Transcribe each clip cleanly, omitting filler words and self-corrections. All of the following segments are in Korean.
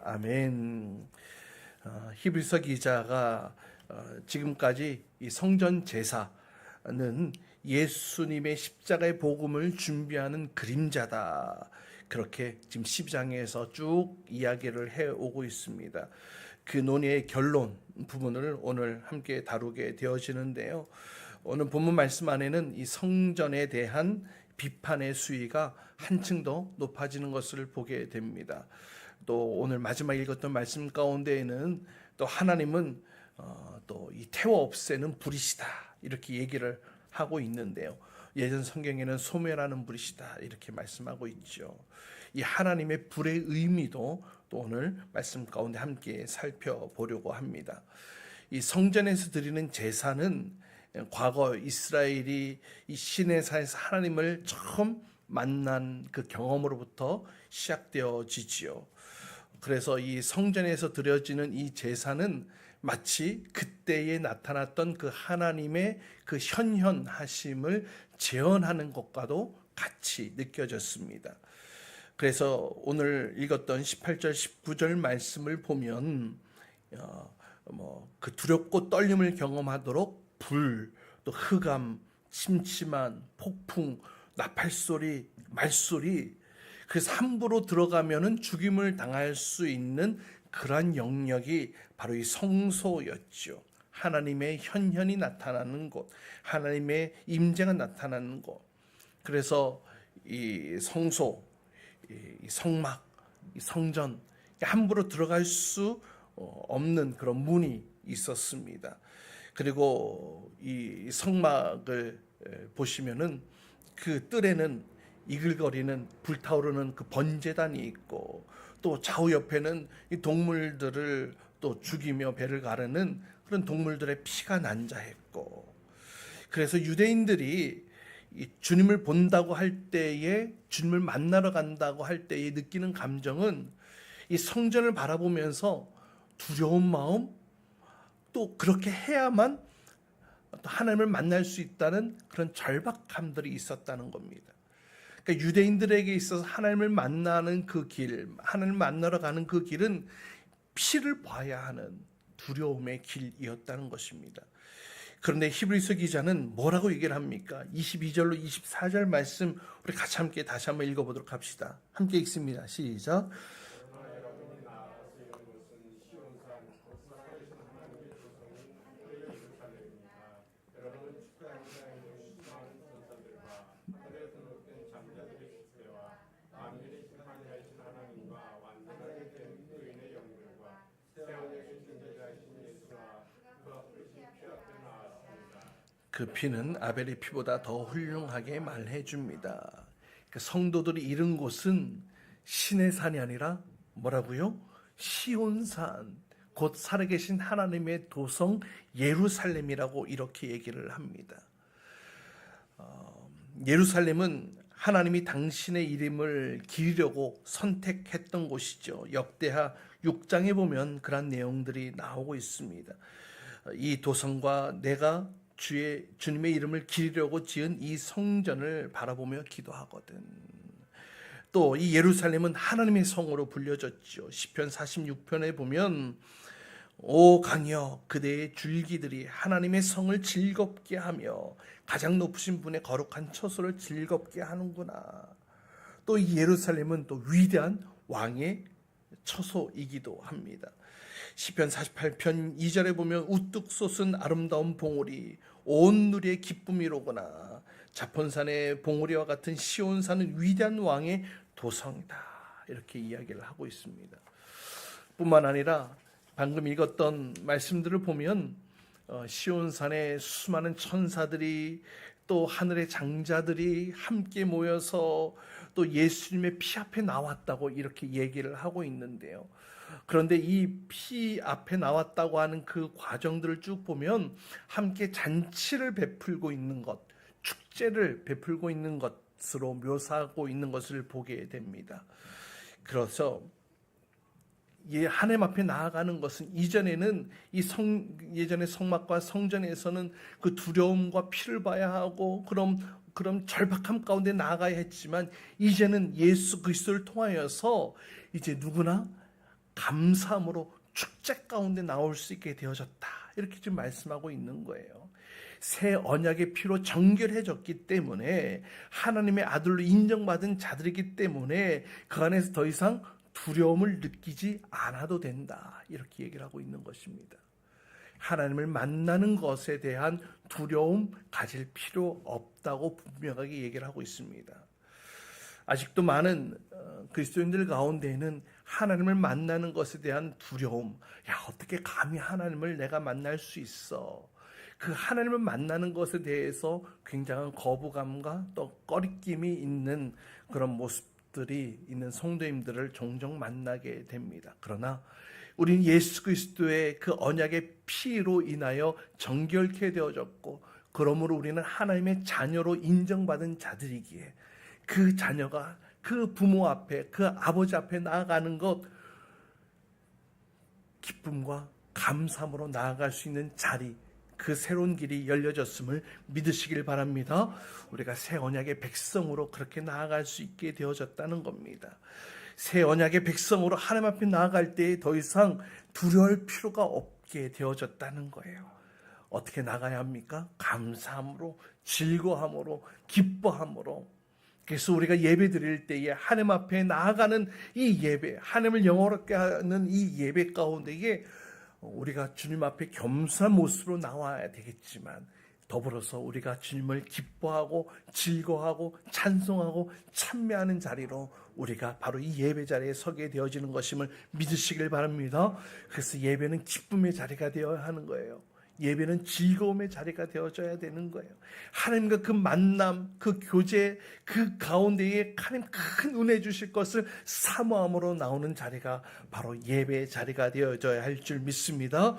아멘. 히브리서 기자가 지금까지 이 성전 제사는 예수님의 십자가의 복음을 준비하는 그림자다. 그렇게 지금 12장에서 쭉 이야기를 해오고 있습니다. 그 논의의 결론 부분을 오늘 함께 다루게 되어지는데요. 오늘 본문 말씀 안에는 이 성전에 대한 비판의 수위가 한층 더 높아지는 것을 보게 됩니다. 또 오늘 마지막 읽었던 말씀 가운데에는 또 하나님은 또 이 태워 없애는 불이시다 이렇게 얘기를 하고 있는데요. 예전 성경에는 소멸하는 불이시다 이렇게 말씀하고 있죠. 이 하나님의 불의 의미도 또 오늘 말씀 가운데 함께 살펴보려고 합니다. 이 성전에서 드리는 제사는 과거 이스라엘이 이 시내산에서 하나님을 처음 만난 그 경험으로부터 시작되어지지요. 그래서 이 성전에서 드려지는 이 제사는 마치 그때에 나타났던 그 하나님의 그 현현하심을 재현하는 것과도 같이 느껴졌습니다. 그래서 오늘 읽었던 18절 19절 말씀을 보면 그 두렵고 떨림을 경험하도록 불, 또 흑암, 침침한 폭풍, 나팔소리, 말소리, 그래서 함부로 들어가면은 죽임을 당할 수 있는 그러한 영역이 바로 이 성소였죠. 하나님의 현현이 나타나는 곳, 하나님의 임재가 나타나는 곳. 그래서 이 성소, 이 성막, 이 성전 함부로 들어갈 수 없는 그런 문이 있었습니다. 그리고 이 성막을 보시면은 그 뜰에는 이글거리는 불타오르는 그 번제단이 있고 또 좌우 옆에는 이 동물들을 또 죽이며 배를 가르는 그런 동물들의 피가 난자했고, 그래서 유대인들이 이 주님을 본다고 할 때에, 주님을 만나러 간다고 할 때에 느끼는 감정은 이 성전을 바라보면서 두려운 마음, 또 그렇게 해야만 또 하나님을 만날 수 있다는 그런 절박함들이 있었다는 겁니다. 그러니까 유대인들에게 있어서 하나님을 만나는 그 길, 하나님을 만나러 가는 그 길은 피를 봐야 하는 두려움의 길이었다는 것입니다. 그런데 히브리서 기자는 뭐라고 얘기를 합니까? 22절로 24절 말씀 우리 같이 함께 다시 한번 읽어보도록 합시다. 함께 읽습니다. 시작. 그 피는 아벨의 피보다 더 훌륭하게 말해 줍니다. 성도들이 이른 곳은 신의 산이 아니라 뭐라고요? 시온산, 곧 살아계신 하나님의 도성 예루살렘이라고 이렇게 얘기를 합니다. 예루살렘은 하나님이 당신의 이름을 기리려고 선택했던 곳이죠. 역대하 6장에 보면 그런 내용들이 나오고 있습니다. 이 도성과 내가 주님의 이름을 기리려고 지은 이 성전을 바라보며 기도하거든. 또 이 예루살렘은 하나님의 성으로 불려졌죠. 시편 46편에 보면 오 강여 그대의 줄기들이 하나님의 성을 즐겁게 하며 가장 높으신 분의 거룩한 처소를 즐겁게 하는구나. 또 이 예루살렘은 또 위대한 왕의 처소이기도 합니다. 시편 48편 2절에 보면 우뚝 솟은 아름다운 봉우리 온 누리의 기쁨이로구나. 자폰산의 봉우리와 같은 시온산은 위대한 왕의 도성이다. 이렇게 이야기를 하고 있습니다. 뿐만 아니라 방금 읽었던 말씀들을 보면 시온산에 수많은 천사들이 또 하늘의 장자들이 함께 모여서 또 예수님의 피 앞에 나왔다고 이렇게 얘기를 하고 있는데요. 그런데 이 피 앞에 나왔다고 하는 그 과정들을 쭉 보면 함께 잔치를 베풀고 있는 것, 축제를 베풀고 있는 것으로 묘사하고 있는 것을 보게 됩니다. 그래서 하나님 앞에 나아가는 것은 이전에는 예전의 성막과 성전에서는 그 두려움과 피를 봐야 하고 그런 절박함 가운데 나아가야 했지만 이제는 예수 그리스도를 통하여서 이제 누구나 감사함으로 축제 가운데 나올 수 있게 되어졌다. 이렇게 지금 말씀하고 있는 거예요. 새 언약의 피로 정결해졌기 때문에 하나님의 아들로 인정받은 자들이기 때문에 그 안에서 더 이상 두려움을 느끼지 않아도 된다. 이렇게 얘기를 하고 있는 것입니다. 하나님을 만나는 것에 대한 두려움 가질 필요 없다고 분명하게 얘기를 하고 있습니다. 아직도 많은 그리스도인들 가운데에는 하나님을 만나는 것에 대한 두려움, 어떻게 감히 하나님을 내가 만날 수 있어? 그 하나님을 만나는 것에 대해서 굉장한 거부감과 또 꺼리낌이 있는 그런 모습들이 있는 성도님들을 종종 만나게 됩니다. 그러나 우리는 예수 그리스도의 그 언약의 피로 인하여 정결케 되어졌고, 그러므로 우리는 하나님의 자녀로 인정받은 자들이기에 그 자녀가 그 부모 앞에, 그 아버지 앞에 나아가는 것, 기쁨과 감사함으로 나아갈 수 있는 자리, 그 새로운 길이 열려졌음을 믿으시길 바랍니다. 우리가 새 언약의 백성으로 그렇게 나아갈 수 있게 되어졌다는 겁니다. 새 언약의 백성으로 하나님 앞에 나아갈 때 더 이상 두려울 필요가 없게 되어졌다는 거예요. 어떻게 나가야 합니까? 감사함으로, 즐거함으로, 기뻐함으로. 그래서 우리가 예배 드릴 때에 하나님 앞에 나아가는 이 예배, 하나님을 영화롭게 하는 이 예배 가운데에 우리가 주님 앞에 겸손한 모습으로 나와야 되겠지만, 더불어서 우리가 주님을 기뻐하고 즐거워하고 찬송하고 찬미하는 자리로 우리가 바로 이 예배 자리에 서게 되어지는 것임을 믿으시길 바랍니다. 그래서 예배는 기쁨의 자리가 되어야 하는 거예요. 예배는 즐거움의 자리가 되어져야 되는 거예요. 하나님과 그 만남, 그 교제, 그 가운데에 하나님 큰 은혜 주실 것을 사모함으로 나오는 자리가 바로 예배의 자리가 되어져야 할 줄 믿습니다.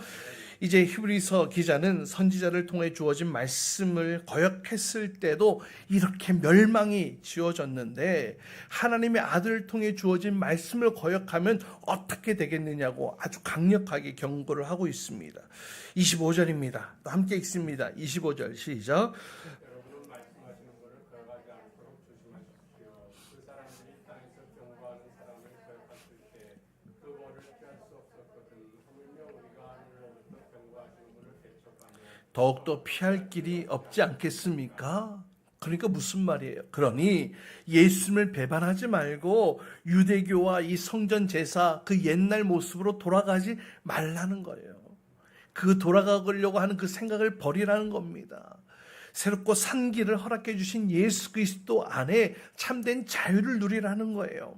이제 히브리서 기자는 선지자를 통해 주어진 말씀을 거역했을 때도 이렇게 멸망이 지어졌는데, 하나님의 아들을 통해 주어진 말씀을 거역하면 어떻게 되겠느냐고 아주 강력하게 경고를 하고 있습니다. 25절입니다. 또 함께 읽습니다. 25절 시작. 여러분은 말씀하시는 것을 거역하지 않도록 조심하십시오. 그 사람들이 땅에서 경고하는 사람을 거역했을 때 그 벌을 피할 수 없었거든. 하물며 우리가 하늘로부터 경고하시는 분을 배척하며 더욱더 피할 길이 없지 않겠습니까? 그러니까 무슨 말이에요? 그러니 예수님을 배반하지 말고 유대교와 이 성전 제사 그 옛날 모습으로 돌아가지 말라는 거예요. 그 돌아가려고 하는 그 생각을 버리라는 겁니다. 새롭고 산 길을 허락해 주신 예수 그리스도 안에 참된 자유를 누리라는 거예요.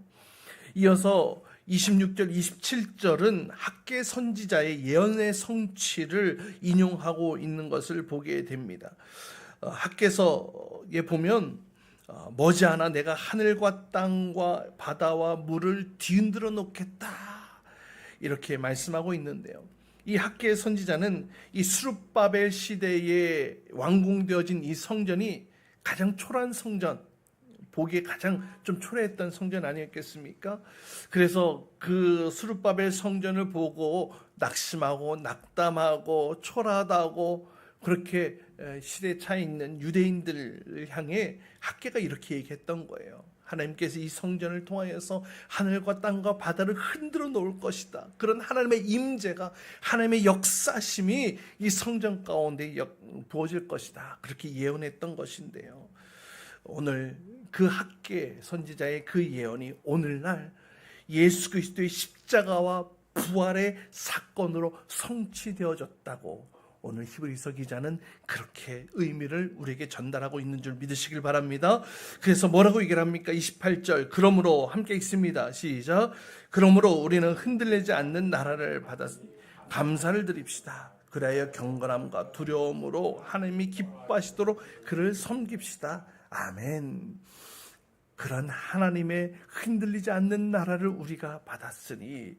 이어서 26절, 27절은 학개 선지자의 예언의 성취를 인용하고 있는 것을 보게 됩니다. 학개서에 보면 머지않아 내가 하늘과 땅과 바다와 물을 뒤흔들어 놓겠다, 이렇게 말씀하고 있는데요. 이 학개의 선지자는 이 스룹바벨 시대에 완공되어진 이 성전이 가장 초라한 성전, 보기에 가장 좀 초라했던 성전 아니었겠습니까? 그래서 그 스룹바벨 성전을 보고 낙심하고 낙담하고 초라하다고 그렇게 시대에 차 있는 유대인들을 향해 학개가 이렇게 얘기했던 거예요. 하나님께서 이 성전을 통하여서 하늘과 땅과 바다를 흔들어 놓을 것이다. 그런 하나님의 임재가, 하나님의 역사심이 이 성전 가운데 부어질 것이다. 그렇게 예언했던 것인데요. 오늘 그 학개 선지자의 그 예언이 오늘날 예수 그리스도의 십자가와 부활의 사건으로 성취되어졌다고 오늘 히브리서 기자는 그렇게 의미를 우리에게 전달하고 있는 줄 믿으시길 바랍니다. 그래서 뭐라고 얘기를 합니까? 28절. 그러므로 함께 읽습니다. 시작. 그러므로 우리는 흔들리지 않는 나라를 받았 감사를 드립시다. 그래야 경건함과 두려움으로 하나님이 기뻐하시도록 그를 섬깁시다. 아멘. 그런 하나님의 흔들리지 않는 나라를 우리가 받았으니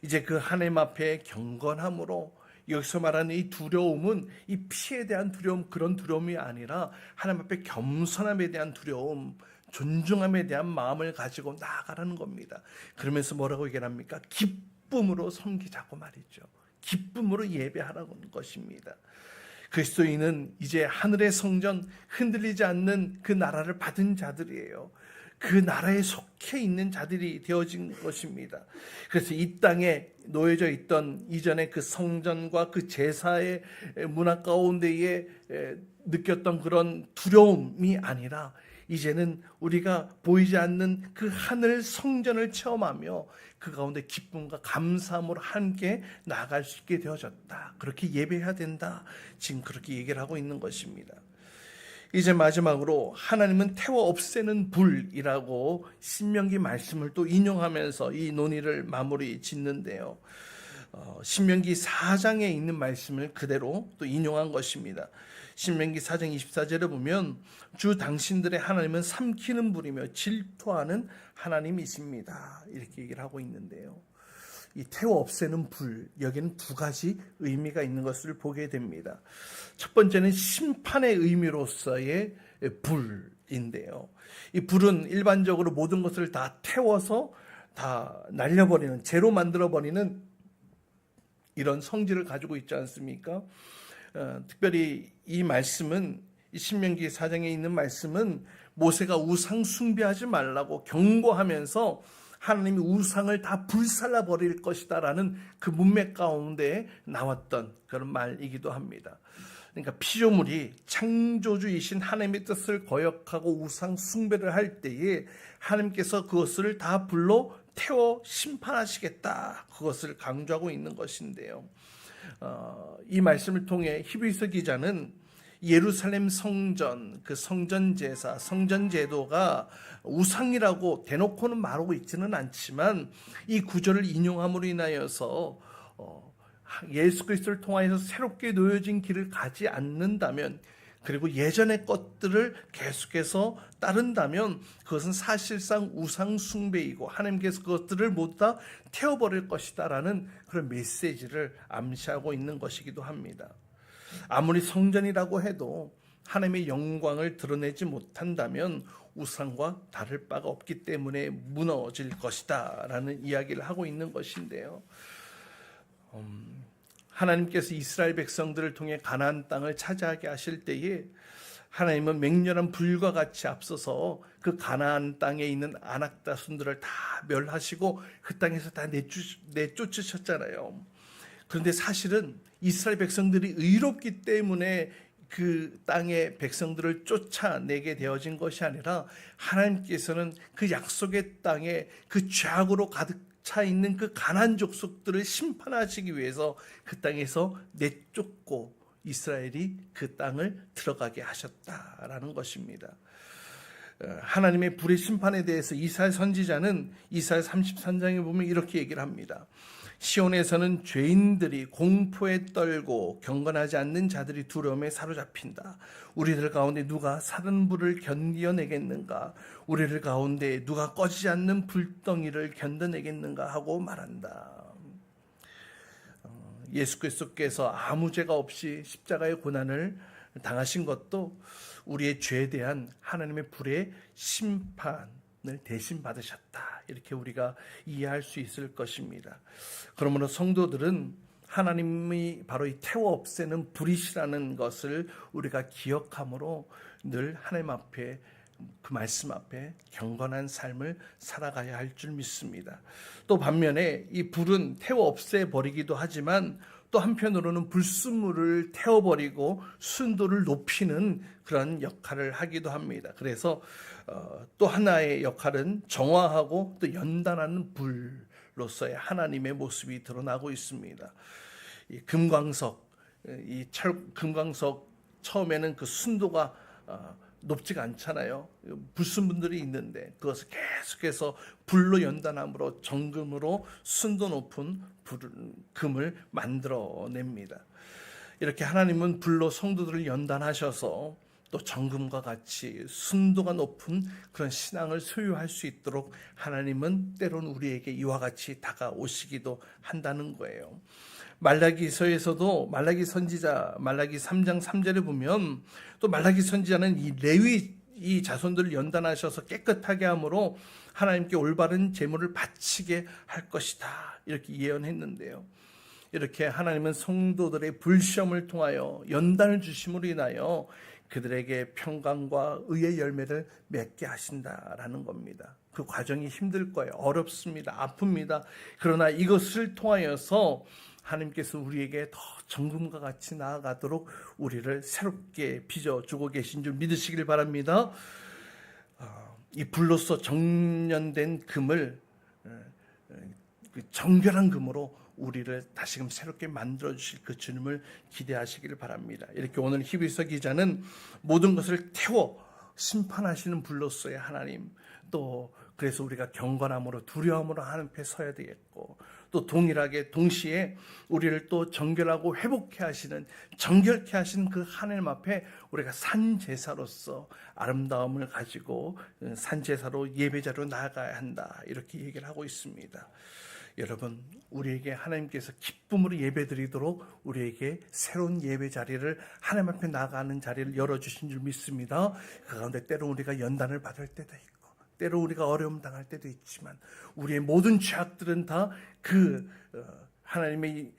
이제 그 하나님 앞에 경건함으로, 여기서 말하는 이 두려움은 이 피에 대한 두려움, 그런 두려움이 아니라 하나님 앞에 겸손함에 대한 두려움, 존중함에 대한 마음을 가지고 나아가라는 겁니다. 그러면서 뭐라고 얘기합니까? 기쁨으로 섬기자고 말이죠. 기쁨으로 예배하라는 것입니다. 그리스도인은 이제 하늘의 성전, 흔들리지 않는 그 나라를 받은 자들이에요. 그 나라에 속해 있는 자들이 되어진 것입니다. 그래서 이 땅에 놓여져 있던 이전의 그 성전과 그 제사의 문화 가운데에 느꼈던 그런 두려움이 아니라 이제는 우리가 보이지 않는 그 하늘 성전을 체험하며 그 가운데 기쁨과 감사함으로 함께 나아갈 수 있게 되어졌다. 그렇게 예배해야 된다. 지금 그렇게 얘기를 하고 있는 것입니다. 이제 마지막으로 하나님은 태워 없애는 불이라고 신명기 말씀을 또 인용하면서 이 논의를 마무리 짓는데요. 신명기 4장에 있는 말씀을 그대로 또 인용한 것입니다. 신명기 4장 24절에 보면 주 당신들의 하나님은 삼키는 불이며 질투하는 하나님이십니다. 이렇게 얘기를 하고 있는데요. 이 태워 없애는 불, 여기는 두 가지 의미가 있는 것을 보게 됩니다. 첫 번째는 심판의 의미로서의 불인데요. 이 불은 일반적으로 모든 것을 다 태워서 다 날려버리는, 재로 만들어버리는 이런 성질을 가지고 있지 않습니까? 특별히 이 말씀은, 이 신명기 4장에 있는 말씀은 모세가 우상 숭배하지 말라고 경고하면서 하나님이 우상을 다 불살라 버릴 것이다 라는 그 문맥 가운데 나왔던 그런 말이기도 합니다. 그러니까 피조물이 창조주이신 하나님의 뜻을 거역하고 우상 숭배를 할 때에 하나님께서 그것을 다 불로 태워 심판하시겠다, 그것을 강조하고 있는 것인데요. 이 말씀을 통해 히브리서 기자는 예루살렘 성전, 그 성전 제사, 성전 제도가 우상이라고 대놓고는 말하고 있지는 않지만 이 구절을 인용함으로 인하여서 예수 그리스도를 통하여서 새롭게 놓여진 길을 가지 않는다면, 그리고 예전의 것들을 계속해서 따른다면 그것은 사실상 우상 숭배이고 하나님께서 그것들을 모두 다 태워버릴 것이다 라는 그런 메시지를 암시하고 있는 것이기도 합니다. 아무리 성전이라고 해도 하나님의 영광을 드러내지 못한다면 우상과 다를 바가 없기 때문에 무너질 것이다 라는 이야기를 하고 있는 것인데요. 하나님께서 이스라엘 백성들을 통해 가나안 땅을 차지하게 하실 때에 하나님은 맹렬한 불과 같이 앞서서 그 가나안 땅에 있는 아낙다순들을 다 멸하시고 그 땅에서 다 내쫓으셨잖아요. 그런데 사실은 이스라엘 백성들이 의롭기 때문에 그 땅의 백성들을 쫓아내게 되어진 것이 아니라 하나님께서는 그 약속의 땅에 그 죄악으로 가득 차 있는 그 가나안 족속들을 심판하시기 위해서 그 땅에서 내쫓고 이스라엘이 그 땅을 들어가게 하셨다라는 것입니다. 하나님의 불의 심판에 대해서 이사야 선지자는 이사야 33장에 보면 이렇게 얘기를 합니다. 시온에서는 죄인들이 공포에 떨고 경건하지 않는 자들이 두려움에 사로잡힌다. 우리들 가운데 누가 사는 불을 견뎌내겠는가? 우리들 가운데 누가 꺼지지 않는 불덩이를 견뎌내겠는가 하고 말한다. 예수 그리스도께서 아무 죄가 없이 십자가의 고난을 당하신 것도 우리의 죄에 대한 하나님의 불의 심판을 대신 받으셨다. 이렇게 우리가 이해할 수 있을 것입니다. 그러므로 성도들은 하나님이 바로 이 태워 없애는 불이시라는 것을 우리가 기억함으로 늘 하나님 앞에, 그 말씀 앞에 경건한 삶을 살아가야 할 줄 믿습니다. 또 반면에 이 불은 태워 없애버리기도 하지만 또 한편으로는 불순물을 태워버리고 순도를 높이는 그런 역할을 하기도 합니다. 그래서 또 하나의 역할은 정화하고 또 연단하는 불로서의 하나님의 모습이 드러나고 있습니다. 이 금광석, 금광석 처음에는 그 순도가 높지가 않잖아요. 불순물들이 있는데 그것을 계속해서 불로 연단함으로 정금으로 순도 높은 금을 만들어냅니다. 이렇게 하나님은 불로 성도들을 연단하셔서 또 정금과 같이 순도가 높은 그런 신앙을 소유할 수 있도록 하나님은 때론 우리에게 이와 같이 다가오시기도 한다는 거예요. 말라기서에서도 말라기 선지자 말라기 3장 3절에 보면 또 말라기 선지자는 이 레위 이 자손들을 연단하셔서 깨끗하게 함으로 하나님께 올바른 제물을 바치게 할 것이다, 이렇게 예언했는데요. 이렇게 하나님은 성도들의 불시험을 통하여 연단을 주심으로 인하여 그들에게 평강과 의의 열매를 맺게 하신다라는 겁니다. 그 과정이 힘들 거예요. 어렵습니다. 아픕니다. 그러나 이것을 통하여서 하나님께서 우리에게 더 정금과 같이 나아가도록 우리를 새롭게 빚어주고 계신 줄 믿으시길 바랍니다. 이 불로써 정련된 금을 정결한 금으로 우리를 다시금 새롭게 만들어주실 그 주님을 기대하시길 바랍니다. 이렇게 오늘 히브리서 기자는 모든 것을 태워 심판하시는 불로서의 하나님, 또 그래서 우리가 경건함으로 두려움으로 하나님 앞에 서야 되겠고, 또 동일하게 동시에 우리를 또 정결하고 회복케 하시는, 정결케 하시는 그 하나님 앞에 우리가 산제사로서 아름다움을 가지고 산제사로 예배자로 나아가야 한다, 이렇게 얘기를 하고 있습니다. 여러분, 우리에게 하나님께서 기쁨으로 예배드리도록 우리에게 새로운 예배 자리를, 하나님 앞에 나아가는 자리를 열어주신 줄 믿습니다. 그 가운데 때로 우리가 연단을 받을 때도 있고, 때로 우리가 어려움 당할 때도 있지만, 우리의 모든 죄악들은 다 하나님의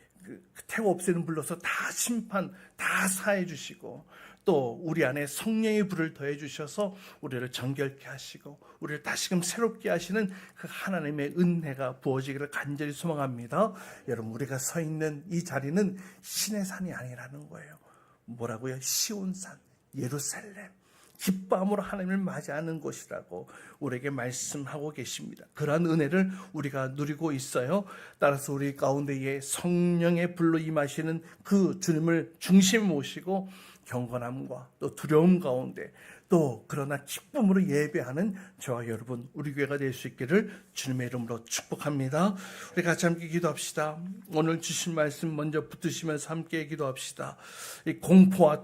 태워 없애는 불로서 다 심판, 다 사해 주시고, 또 우리 안에 성령의 불을 더해 주셔서 우리를 정결케 하시고 우리를 다시금 새롭게 하시는 그 하나님의 은혜가 부어지기를 간절히 소망합니다. 여러분, 우리가 서 있는 이 자리는 신의 산이 아니라는 거예요. 뭐라고요? 시온산, 예루살렘, 기뻐함으로 하나님을 맞이하는 곳이라고 우리에게 말씀하고 계십니다. 그러한 은혜를 우리가 누리고 있어요. 따라서 우리 가운데에 성령의 불로 임하시는 그 주님을 중심에 모시고 경건함과 또 두려움 가운데, 또 그러나 기쁨으로 예배하는 저와 여러분, 우리 교회가 될 수 있기를 주님의 이름으로 축복합니다. 우리 같이 함께 기도합시다. 오늘 주신 말씀 먼저 붙드시면서 함께 기도합시다. 이 공포와